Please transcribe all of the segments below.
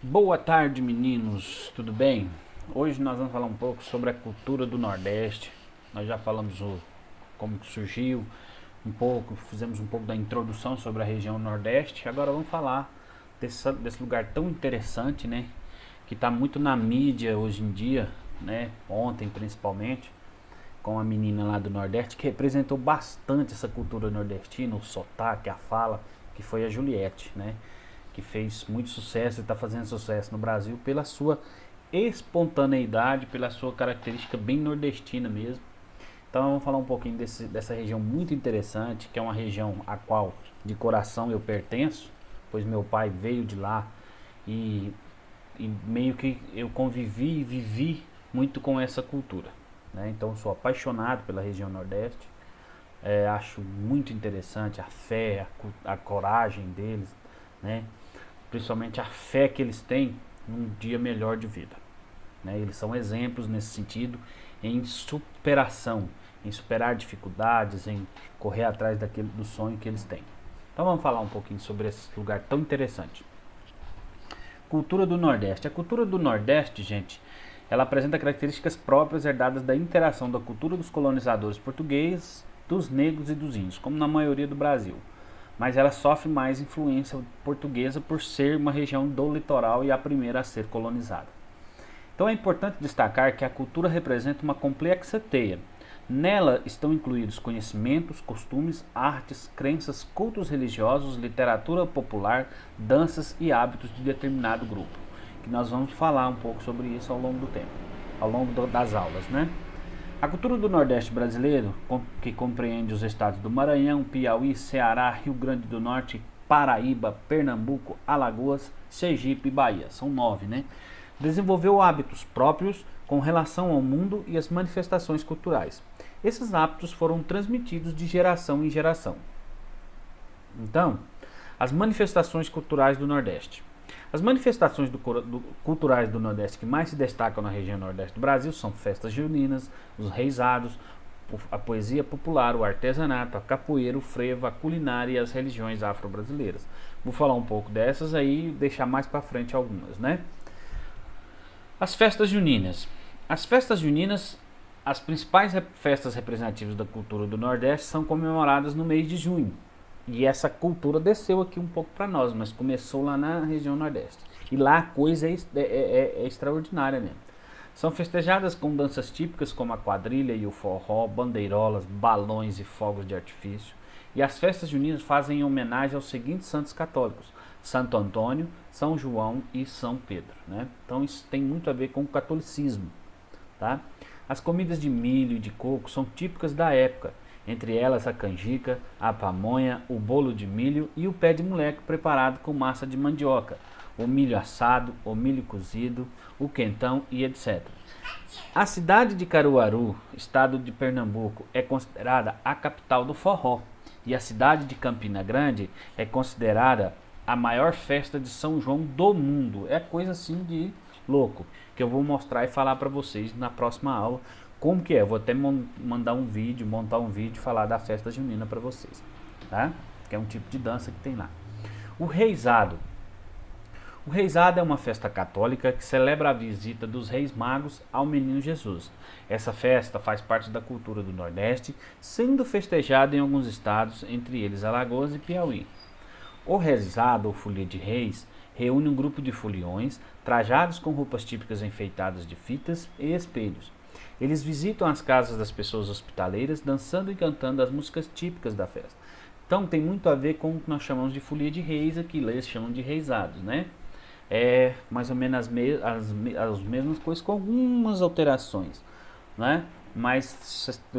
Boa tarde, meninos, tudo bem? Hoje nós vamos falar um pouco sobre a cultura do Nordeste. Nós já falamos como que surgiu, um pouco, fizemos um pouco da introdução sobre a região Nordeste. Agora vamos falar desse lugar tão interessante, né? Que está muito na mídia hoje em dia, né? Ontem principalmente, com a menina lá do Nordeste que representou bastante essa cultura nordestina, o sotaque, a fala, que foi a Juliette, né? Que fez muito sucesso e está fazendo sucesso no Brasil pela sua espontaneidade, pela sua característica bem nordestina mesmo. Então vamos falar um pouquinho dessa região muito interessante, que é uma região a qual de coração eu pertenço, pois meu pai veio de lá e, e meio que eu convivi e vivi muito com essa cultura, né? Então sou apaixonado pela região Nordeste, acho muito interessante a fé, a coragem deles, né? Principalmente a fé que eles têm num dia melhor de vida, né? Eles são exemplos nesse sentido, em superação, em superar dificuldades, em correr atrás do sonho que eles têm. Então vamos falar um pouquinho sobre esse lugar tão interessante. Cultura do Nordeste. A cultura do Nordeste, gente, ela apresenta características próprias herdadas da interação da cultura dos colonizadores portugueses, dos negros e dos índios, como na maioria do Brasil. Mas ela sofre mais influência portuguesa por ser uma região do litoral e a primeira a ser colonizada. Então é importante destacar que a cultura representa uma complexa teia. Nela estão incluídos conhecimentos, costumes, artes, crenças, cultos religiosos, literatura popular, danças e hábitos de determinado grupo. Que nós vamos falar um pouco sobre isso ao longo do tempo, ao longo das aulas, né? A cultura do Nordeste brasileiro, que compreende os estados do Maranhão, Piauí, Ceará, Rio Grande do Norte, Paraíba, Pernambuco, Alagoas, Sergipe e Bahia, são 9, né? Desenvolveu hábitos próprios com relação ao mundo e as manifestações culturais. Esses hábitos foram transmitidos de geração em geração. Então, as manifestações culturais do Nordeste. As manifestações culturais do Nordeste que mais se destacam na região Nordeste do Brasil são festas juninas, os reisados, a poesia popular, o artesanato, a capoeira, o frevo, a culinária e as religiões afro-brasileiras. Vou falar um pouco dessas aí e deixar mais para frente algumas, né? As festas juninas. As festas juninas, as principais festas representativas da cultura do Nordeste são comemoradas no mês de junho. E essa cultura desceu aqui um pouco para nós, mas começou lá na região Nordeste. E lá a coisa é extraordinária mesmo. São festejadas com danças típicas como a quadrilha e o forró, bandeirolas, balões e fogos de artifício. E as festas juninas fazem homenagem aos seguintes santos católicos: Santo Antônio, São João e São Pedro, né? Então isso tem muito a ver com o catolicismo, tá? As comidas de milho e de coco são típicas da época. Entre elas a canjica, a pamonha, o bolo de milho e o pé de moleque preparado com massa de mandioca, o milho assado, o milho cozido, o quentão e etc. A cidade de Caruaru, estado de Pernambuco, é considerada a capital do forró, e a cidade de Campina Grande é considerada a maior festa de São João do mundo. É coisa assim de louco, que eu vou mostrar e falar para vocês na próxima aula. Como que é? Vou até montar um vídeo falar da festa junina para vocês, tá? Que é um tipo de dança que tem lá. O reisado. O reisado é uma festa católica que celebra a visita dos Reis Magos ao Menino Jesus. Essa festa faz parte da cultura do Nordeste, sendo festejada em alguns estados, entre eles Alagoas e Piauí. O reisado, ou folia de reis, reúne um grupo de foliões, trajados com roupas típicas enfeitadas de fitas e espelhos. Eles visitam as casas das pessoas hospitaleiras, dançando e cantando as músicas típicas da festa. Então tem muito a ver com o que nós chamamos de folia de reis, aqui eles chamam de reisados, né? É mais ou menos as mesmas coisas, com algumas alterações, né? Mas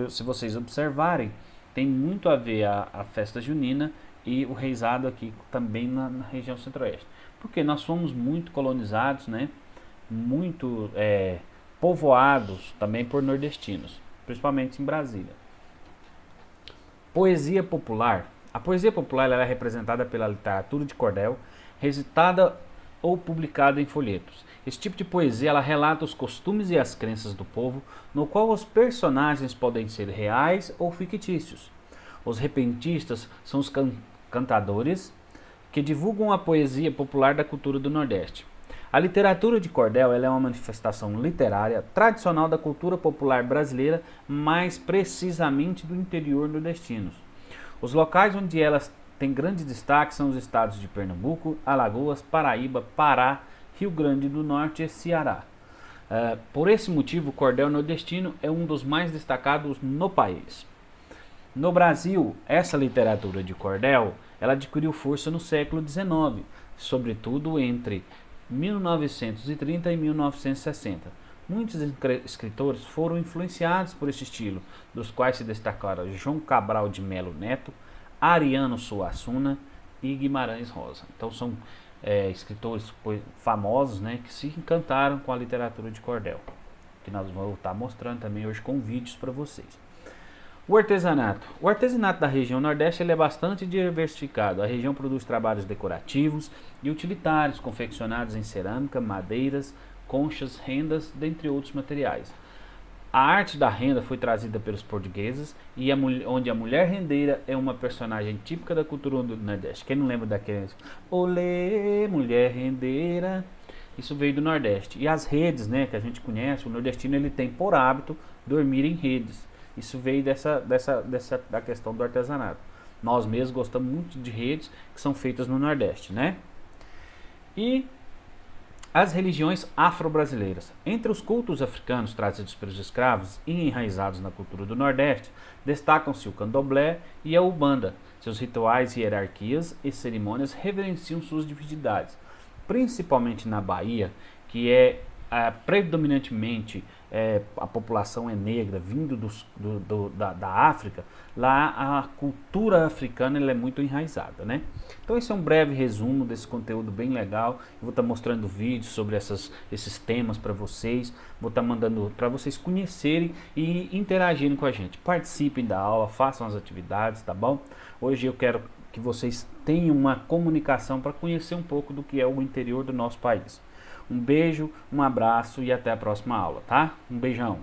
se vocês observarem, tem muito a ver a festa junina e o reisado aqui também na região centro-oeste. Porque nós fomos muito colonizados, né? Muito povoados também por nordestinos, principalmente em Brasília. Poesia popular. A poesia popular ela é representada pela literatura de cordel, recitada ou publicada em folhetos. Esse tipo de poesia ela relata os costumes e as crenças do povo, no qual os personagens podem ser reais ou fictícios. Os repentistas são os cantadores que divulgam a poesia popular da cultura do Nordeste. A literatura de cordel ela é uma manifestação literária tradicional da cultura popular brasileira, mais precisamente do interior nordestino. Os locais onde elas têm grande destaque são os estados de Pernambuco, Alagoas, Paraíba, Pará, Rio Grande do Norte e Ceará. Por esse motivo, o cordel nordestino é um dos mais destacados no país. No Brasil, essa literatura de cordel ela adquiriu força no século XIX, sobretudo entre 1930 e 1960. Muitos escritores foram influenciados por esse estilo, dos quais se destacaram João Cabral de Melo Neto, Ariano Suassuna e Guimarães Rosa. Então são escritores famosos, né, que se encantaram com a literatura de cordel, que nós vamos estar mostrando também hoje com vídeos para vocês. O artesanato. O artesanato da região Nordeste ele é bastante diversificado. A região produz trabalhos decorativos e utilitários, confeccionados em cerâmica, madeiras, conchas, rendas, dentre outros materiais. A arte da renda foi trazida pelos portugueses, e onde a mulher rendeira é uma personagem típica da cultura do Nordeste. Quem não lembra daqueles olê, mulher rendeira? Isso veio do Nordeste. E as redes, né, que a gente conhece, o nordestino ele tem por hábito dormir em redes. Isso veio da questão do artesanato. Nós mesmos gostamos muito de redes que são feitas no Nordeste, né? E as religiões afro-brasileiras. Entre os cultos africanos trazidos pelos escravos e enraizados na cultura do Nordeste, destacam-se o candomblé e a umbanda. Seus rituais, hierarquias e cerimônias reverenciam suas divindades. Principalmente na Bahia, que é predominantemente a população é negra, vindo da África, lá a cultura africana ela é muito enraizada, né? Então esse é um breve resumo desse conteúdo bem legal. Eu vou estar mostrando vídeos sobre esses temas para vocês, vou estar mandando para vocês conhecerem e interagirem com a gente. Participem da aula, façam as atividades, tá bom? Hoje eu quero que vocês tenham uma comunicação para conhecer um pouco do que é o interior do nosso país. Um beijo, um abraço e até a próxima aula, tá? Um beijão!